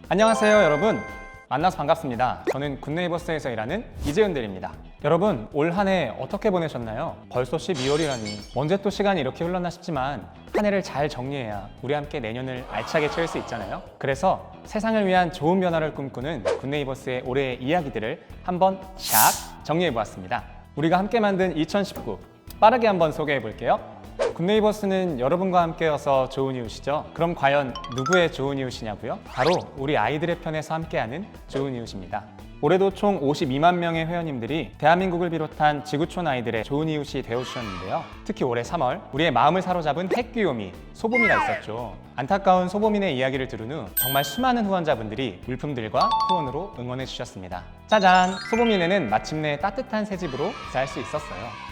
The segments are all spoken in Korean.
안녕하세요 여러분, 만나서 반갑습니다. 저는 굿네이버스에서 일하는 이재훈 대리입니다. 여러분, 올 한 해 어떻게 보내셨나요? 벌써 12월이라니 언제 또 시간이 이렇게 흘렀나 싶지만 한 해를 잘 정리해야 우리 함께 내년을 알차게 채울 수 있잖아요. 그래서 세상을 위한 좋은 변화를 꿈꾸는 굿네이버스의 올해의 이야기들을 한번 샥 정리해보았습니다. 우리가 함께 만든 2019 빠르게 한번 소개해볼게요. 굿네이버스는 여러분과 함께여서 좋은 이웃이죠. 그럼 과연 누구의 좋은 이웃이냐고요? 바로 우리 아이들의 편에서 함께하는 좋은 이웃입니다. 올해도 총 52만 명의 회원님들이 대한민국을 비롯한 지구촌 아이들의 좋은 이웃이 되어주셨는데요. 특히 올해 3월 우리의 마음을 사로잡은 핵귀요미 소보미가 있었죠. 안타까운 소보민의 이야기를 들은 후 정말 수많은 후원자분들이 물품들과 후원으로 응원해 주셨습니다. 짜잔! 소보민에는 마침내 따뜻한 새 집으로 살 수 있었어요.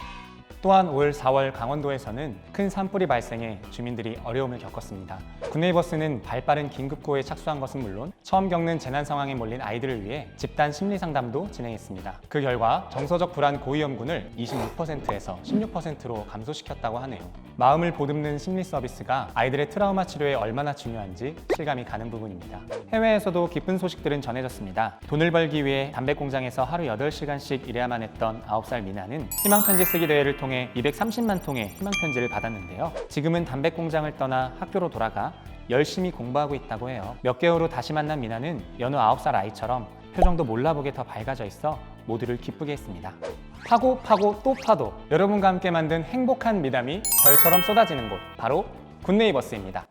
또한 올 4월 강원도에서는 큰 산불이 발생해 주민들이 어려움을 겪었습니다. 굿네이버스는 발빠른 긴급구호에 착수한 것은 물론 처음 겪는 재난 상황에 몰린 아이들을 위해 집단 심리 상담도 진행했습니다. 그 결과 정서적 불안 고위험군을 26%에서 16%로 감소시켰다고 하네요. 마음을 보듬는 심리 서비스가 아이들의 트라우마 치료에 얼마나 중요한지 실감이 가는 부분입니다. 해외에서도 기쁜 소식들은 전해졌습니다. 돈을 벌기 위해 담배 공장에서 하루 8시간씩 일해야만 했던 9살 미나는 희망편지 쓰기 대회를 통해 230만 통의 희망편지를 받았는데요. 지금은 담배 공장을 떠나 학교로 돌아가 열심히 공부하고 있다고 해요. 몇 개월 후 다시 만난 미나는 여느 9살 아이처럼 표정도 몰라보게 더 밝아져 있어 모두를 기쁘게 했습니다. 파고 파고 또 파도, 여러분과 함께 만든 행복한 미담이 별처럼 쏟아지는 곳, 바로 굿네이버스입니다.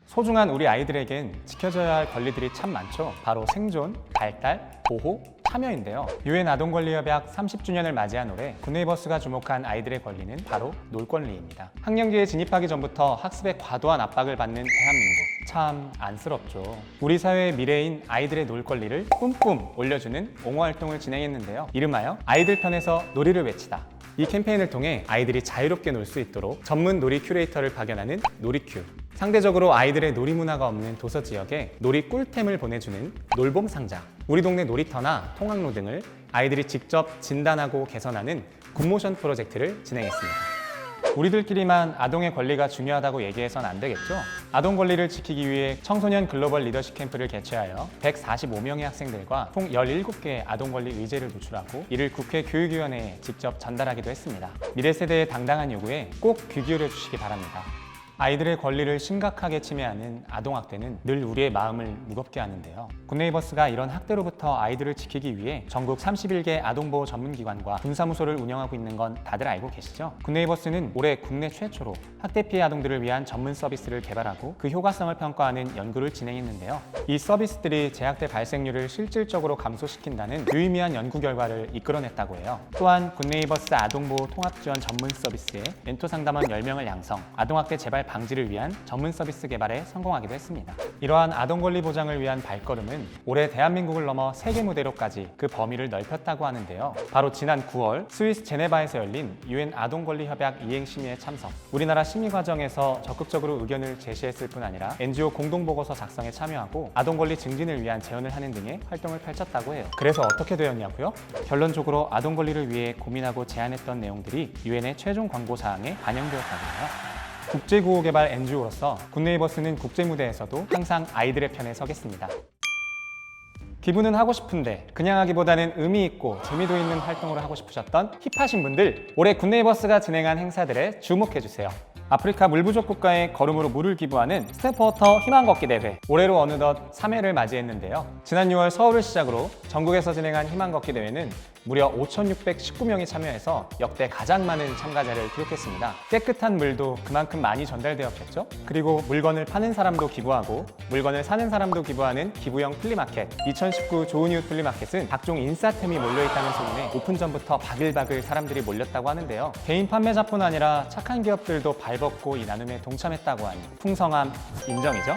소중한 우리 아이들에겐 지켜져야 할 권리들이 참 많죠. 바로 생존, 발달, 보호, 참여인데요. 유엔 아동권리협약 30주년을 맞이한 올해 굿네이버스가 주목한 아이들의 권리는 바로 놀권리입니다. 학령기에 진입하기 전부터 학습에 과도한 압박을 받는 대한민국, 참 안쓰럽죠. 우리 사회의 미래인 아이들의 놀 권리를 뿜뿜 올려주는 옹호 활동을 진행했는데요. 이름하여 아이들 편에서 놀이를 외치다. 이 캠페인을 통해 아이들이 자유롭게 놀 수 있도록 전문 놀이 큐레이터를 파견하는 놀이큐, 상대적으로 아이들의 놀이 문화가 없는 도서 지역에 놀이 꿀템을 보내주는 놀봄 상자, 우리 동네 놀이터나 통학로 등을 아이들이 직접 진단하고 개선하는 굿모션 프로젝트를 진행했습니다. 우리들끼리만 아동의 권리가 중요하다고 얘기해선 안 되겠죠? 아동 권리를 지키기 위해 청소년 글로벌 리더십 캠프를 개최하여 145명의 학생들과 총 17개의 아동 권리 의제를 도출하고 이를 국회 교육위원회에 직접 전달하기도 했습니다. 미래 세대의 당당한 요구에 꼭 귀 기울여 주시기 바랍니다. 아이들의 권리를 심각하게 침해하는 아동학대는 늘 우리의 마음을 무겁게 하는데요. 굿네이버스가 이런 학대로부터 아이들을 지키기 위해 전국 31개 아동보호 전문기관과 분사무소를 운영하고 있는 건 다들 알고 계시죠? 굿네이버스는 올해 국내 최초로 학대 피해 아동들을 위한 전문 서비스를 개발하고 그 효과성을 평가하는 연구를 진행했는데요. 이 서비스들이 재학대 발생률을 실질적으로 감소시킨다는 유의미한 연구 결과를 이끌어냈다고 해요. 또한 굿네이버스 아동보호 통합지원 전문 서비스에 멘토 상담원 10명을 양성, 아동학대 재발 방지를 위한 전문 서비스 개발에 성공하기도 했습니다. 이러한 아동 권리 보장을 위한 발걸음은 올해 대한민국을 넘어 세계 무대로까지 그 범위를 넓혔다고 하는데요. 바로 지난 9월 스위스 제네바에서 열린 유엔 아동 권리 협약 이행 심의에 참석, 우리나라 심의 과정에서 적극적으로 의견을 제시했을 뿐 아니라 NGO 공동 보고서 작성에 참여하고 아동 권리 증진을 위한 제언을 하는 등의 활동을 펼쳤다고 해요. 그래서 어떻게 되었냐고요? 결론적으로 아동 권리를 위해 고민하고 제안했던 내용들이 유엔의 최종 권고 사항에 반영되었다고 해요. 국제구호개발 NGO로서 굿네이버스는 국제무대에서도 항상 아이들의 편에 서겠습니다. 기부는 하고 싶은데 그냥 하기보다는 의미 있고 재미도 있는 활동을 하고 싶으셨던 힙하신 분들, 올해 굿네이버스가 진행한 행사들에 주목해주세요. 아프리카 물 부족 국가에 걸음으로 물을 기부하는 스텝워터 희망 걷기 대회, 올해로 어느덧 3회를 맞이했는데요. 지난 6월 서울을 시작으로 전국에서 진행한 희망 걷기 대회는 무려 5,619명이 참여해서 역대 가장 많은 참가자를 기록했습니다. 깨끗한 물도 그만큼 많이 전달되었겠죠? 그리고 물건을 파는 사람도 기부하고 물건을 사는 사람도 기부하는 기부형 플리마켓, 2019 좋은 이웃 플리마켓은 각종 인싸템이 몰려있다는 소문에 오픈 전부터 바글바글 사람들이 몰렸다고 하는데요. 개인 판매자뿐 아니라 착한 기업들도 발벗고 이 나눔에 동참했다고 하니 풍성함 인정이죠?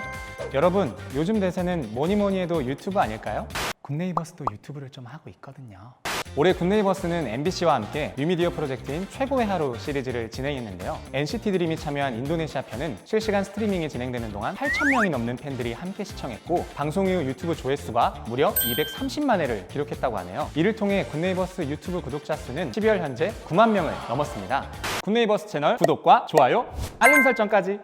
여러분, 요즘 대세는 뭐니 해도 유튜브 아닐까요? 굿네이버스도 유튜브를 좀 하고 있거든요. 올해 굿네이버스는 MBC와 함께 뉴미디어 프로젝트인 최고의 하루 시리즈를 진행했는데요. NCT 드림이 참여한 인도네시아 편은 실시간 스트리밍이 진행되는 동안 8,000명이 넘는 팬들이 함께 시청했고 방송 이후 유튜브 조회수가 무려 230만 회를 기록했다고 하네요. 이를 통해 굿네이버스 유튜브 구독자 수는 12월 현재 9만 명을 넘었습니다. 굿네이버스 채널 구독과 좋아요, 알림 설정까지!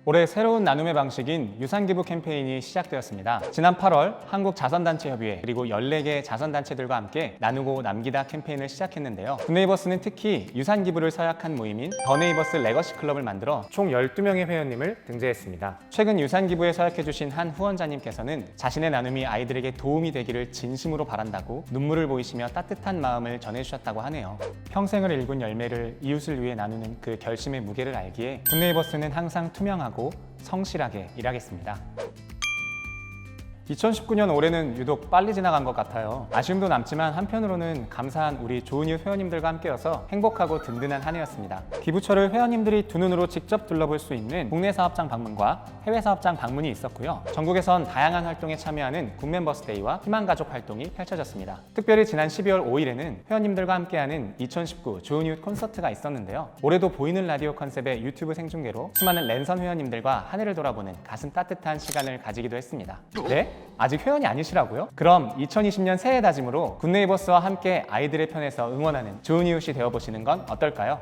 올해 새로운 나눔의 방식인 유산기부 캠페인이 시작되었습니다. 지난 8월 한국자선단체협의회 그리고 14개 자선단체들과 함께 나누고 남기다 캠페인을 시작했는데요. 굿네이버스는 특히 유산기부를 서약한 모임인 더네이버스 레거시 클럽을 만들어 총 12명의 회원님을 등재했습니다. 최근 유산기부에 서약해주신 한 후원자님께서는 자신의 나눔이 아이들에게 도움이 되기를 진심으로 바란다고 눈물을 보이시며 따뜻한 마음을 전해주셨다고 하네요. 평생을 일군 열매를 이웃을 위해 나누는 그 결심의 무게를 알기에 굿네이버스는 항상 투명하고 성실하게 일하겠습니다. 2019년 올해는 유독 빨리 지나간 것 같아요. 아쉬움도 남지만 한편으로는 감사한 우리 좋은 이웃 회원님들과 함께여서 행복하고 든든한 한 해였습니다. 기부처를 회원님들이 두 눈으로 직접 둘러볼 수 있는 국내 사업장 방문과 해외 사업장 방문이 있었고요. 전국에선 다양한 활동에 참여하는 굿멤버스데이와 희망가족 활동이 펼쳐졌습니다. 특별히 지난 12월 5일에는 회원님들과 함께하는 2019 좋은 이웃 콘서트가 있었는데요. 올해도 보이는 라디오 컨셉의 유튜브 생중계로 수많은 랜선 회원님들과 하늘을 돌아보는 가슴 따뜻한 시간을 가지기도 했습니다. 네? 아직 회원이 아니시라고요? 그럼 2020년 새해 다짐으로 굿네이버스와 함께 아이들의 편에서 응원하는 좋은 이웃이 되어보시는 건 어떨까요?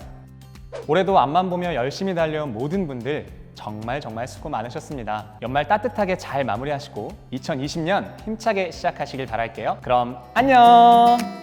올해도 앞만 보며 열심히 달려온 모든 분들 정말 수고 많으셨습니다. 연말 따뜻하게 잘 마무리하시고 2020년 힘차게 시작하시길 바랄게요. 그럼 안녕!